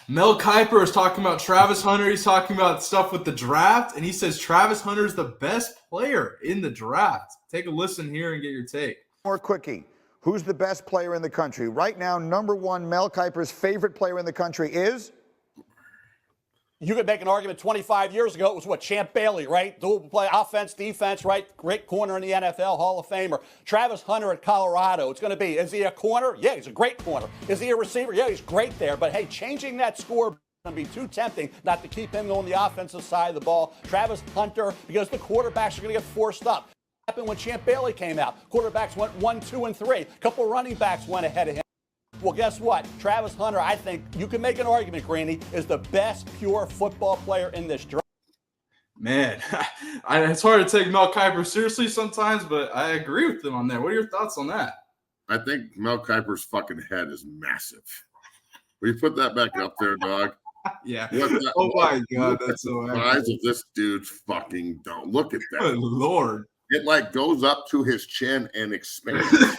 Mel Kiper is talking about Travis Hunter. He's talking about stuff with the draft, and he says Travis Hunter is the best player in the draft. Take a listen here and get your take. More quickie. Who's the best player in the country? Right now, number one, Mel Kiper's favorite player in the country is? You could make an argument 25 years ago, it was what, Champ Bailey, right? Dual play, offense, defense, right? Great corner in the NFL, Hall of Famer. Travis Hunter at Colorado, it's going to be, is he a corner? Yeah, he's a great corner. Is he a receiver? Yeah, he's great there. But hey, changing that score is going to be too tempting not to keep him on the offensive side of the ball. Travis Hunter, because the quarterbacks are going to get forced up. What happened when Champ Bailey came out? Quarterbacks went 1, 2, and 3. A couple running backs went ahead of him. Well, guess what? Travis Hunter, I think you can make an argument, Greeny, is the best pure football player in this draft. Man, it's hard to take Mel Kiper seriously sometimes, but I agree with him on that. What are your thoughts on that? I think Mel Kiper's fucking head is massive. Will you put that back up there, dog? Yeah. Oh, my God. That's so the size of this dude's fucking dome. Look at that. Good Lord. It, like, goes up to his chin and expands.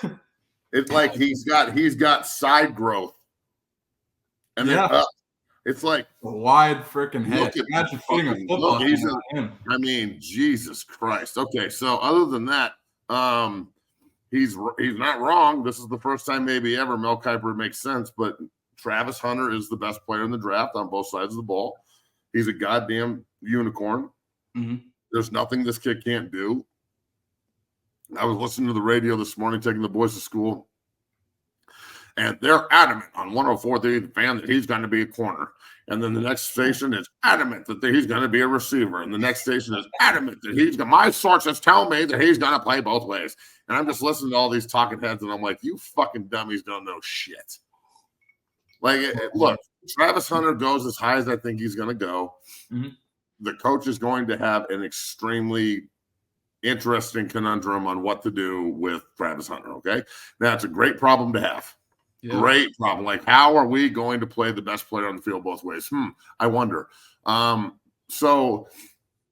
It's like he's got side growth, and then up. It's like a wide freaking head. Imagine fitting a football on him. I mean, Jesus Christ. Okay, so other than that, he's not wrong. This is the first time maybe ever Mel Kiper makes sense, but Travis Hunter is the best player in the draft on both sides of the ball. He's a goddamn unicorn. Mm-hmm. There's nothing this kid can't do. I was listening to the radio this morning, taking the boys to school, and they're adamant on 104 the fan that he's going to be a corner. And then the next station is adamant that he's going to be a receiver. And the next station is adamant that my sources tell me that he's going to play both ways. And I'm just listening to all these talking heads, and I'm like, you fucking dummies don't know shit. Like, look, Travis Hunter goes as high as I think he's going to go. Mm-hmm. The coach is going to have an extremely interesting conundrum on what to do with Travis Hunter, okay? That's a great problem to have. Yeah. Great problem. Like, how are we going to play the best player on the field both ways? I wonder. So,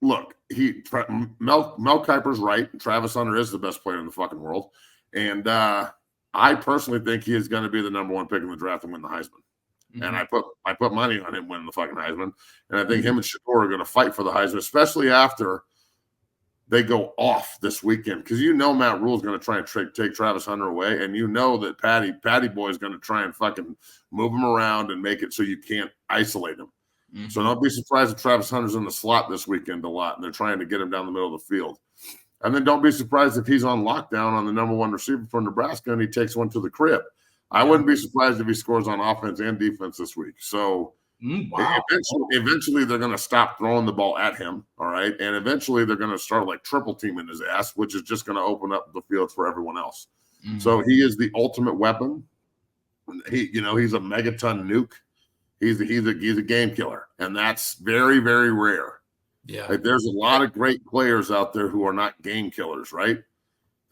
look, Mel Kiper's right. Travis Hunter is the best player in the fucking world. And I personally think he is going to be the number one pick in the draft and win the Heisman. Mm-hmm. And I put money on him winning the fucking Heisman. And I think him and Shador are going to fight for the Heisman, especially after they go off this weekend, because Matt Rule is going to try and take Travis Hunter away, and that Patty Boy is going to try and fucking move him around and make it so you can't isolate him. Mm-hmm. So don't be surprised if Travis Hunter's in the slot this weekend a lot, and they're trying to get him down the middle of the field. And then don't be surprised if he's on lockdown on the number one receiver for Nebraska and he takes one to the crib. I wouldn't be surprised if he scores on offense and defense this week. So eventually they're going to stop throwing the ball at him, all right? And eventually they're going to start like triple teaming his ass, which is just going to open up the field for everyone else. Mm-hmm. So he is the ultimate weapon. He's a megaton nuke. He's a game killer, and that's very, very rare. Yeah, like, there's a lot of great players out there who are not game killers, right?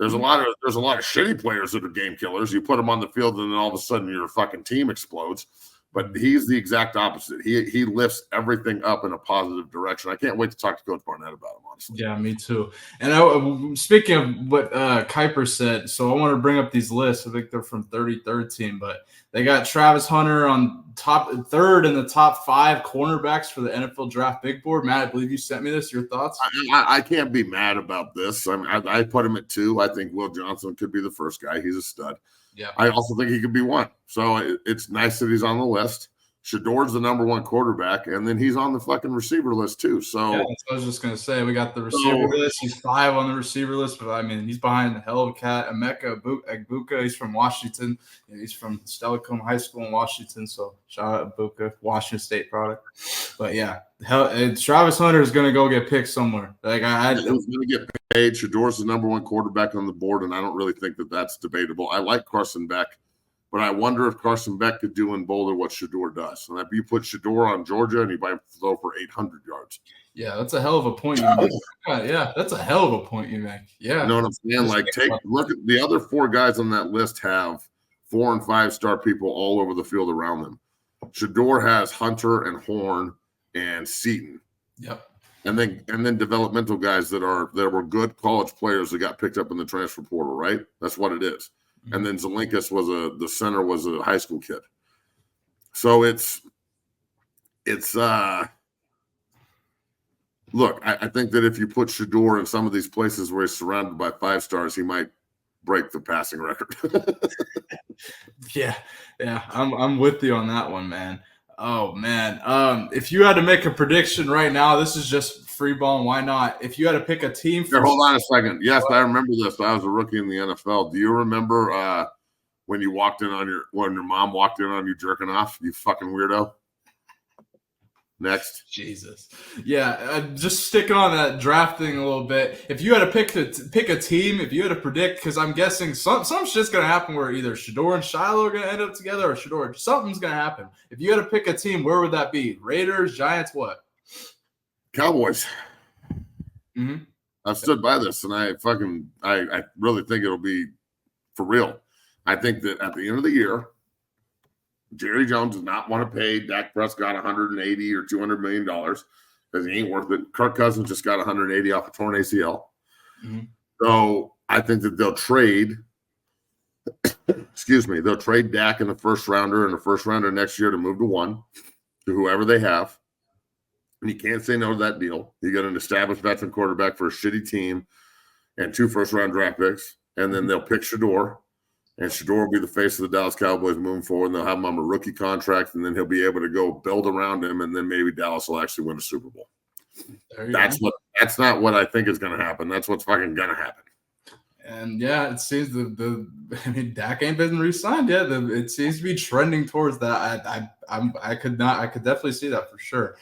There's a lot of shitty players that are game killers. You put them on the field, and then all of a sudden your fucking team explodes. But he's the exact opposite. He lifts everything up in a positive direction. I can't wait to talk to Coach Barnett about him, honestly. Yeah, me too. And speaking of what Kiper said, so I want to bring up these lists. I think they're from 33rd team, but they got Travis Hunter on third in the top 5 cornerbacks for the NFL Draft Big Board. Matt, I believe you sent me this. Your thoughts? I can't be mad about this. I mean, I put him at 2. I think Will Johnson could be the first guy. He's a stud. Yeah, I also think he could be 1. So it's nice that he's on the list. Shador's the number 1 quarterback, and then he's on the fucking receiver list too. So yeah, I was just gonna say we got the receiver list. He's 5 on the receiver list, but I mean he's behind the hell of a cat. Emeka Egbuka. He's from Washington. He's from Stellacombe High School in Washington. So shout out Egbuka, Washington State product. But yeah, Travis Hunter is gonna go get picked somewhere. Like he's gonna get paid. Shador's the number 1 quarterback on the board, and I don't really think that that's debatable. I like Carson Beck. But I wonder if Carson Beck could do in Boulder what Shador does. And if you put Shador on Georgia and he might throw for 800 yards. Yeah, that's a hell of a point you make. Yeah, that's a hell of a point you make. Yeah. You know what I'm saying? Like, look at the other 4 guys on that list have 4- and 5-star people all over the field around them. Shador has Hunter and Horn and Seaton. Yep. And then developmental guys that were good college players that got picked up in the transfer portal, right? That's what it is. And then Zelinkas the center was a high school kid. So it's look, I think that if you put Shador in some of these places where he's surrounded by 5 stars, he might break the passing record. Yeah, I'm with you on that one, man. Oh man, if you had to make a prediction right now, this is just free ball. Why not? If you had to pick a team, Here, hold on a second. Yes, I remember this. I was a rookie in the NFL. Do you remember when you walked in on when your mom walked in on you jerking off? You fucking weirdo. Next. Jesus. Yeah, just sticking on that drafting a little bit. If you had to pick a team, if you had to predict, because I'm guessing some shit's gonna happen where either Shador and Shiloh are gonna end up together, or something's gonna happen. If you had to pick a team, where would that be? Raiders, Giants, what? Cowboys. Mm-hmm. I've stood by this, and I really think it'll be for real. I think that at the end of the year, Jerry Jones does not want to pay Dak Prescott $180 or $200 million because he ain't worth it. Kirk Cousins just got $180 off a torn ACL. Mm-hmm. So I think that they'll trade. They'll trade Dak in the first rounder and the first rounder next year to move to 1 to whoever they have. And you can't say no to that deal. You got an established veteran quarterback for a shitty team and 2 first-round draft picks, and then they'll pick Shador. And Shador will be the face of the Dallas Cowboys moving forward. And they'll have him on a rookie contract, and then he'll be able to go build around him, and then maybe Dallas will actually win a Super Bowl. That's not what I think is going to happen. That's what's fucking going to happen. And yeah, it seems Dak ain't been re-signed yet. It seems to be trending towards that. I could definitely see that for sure.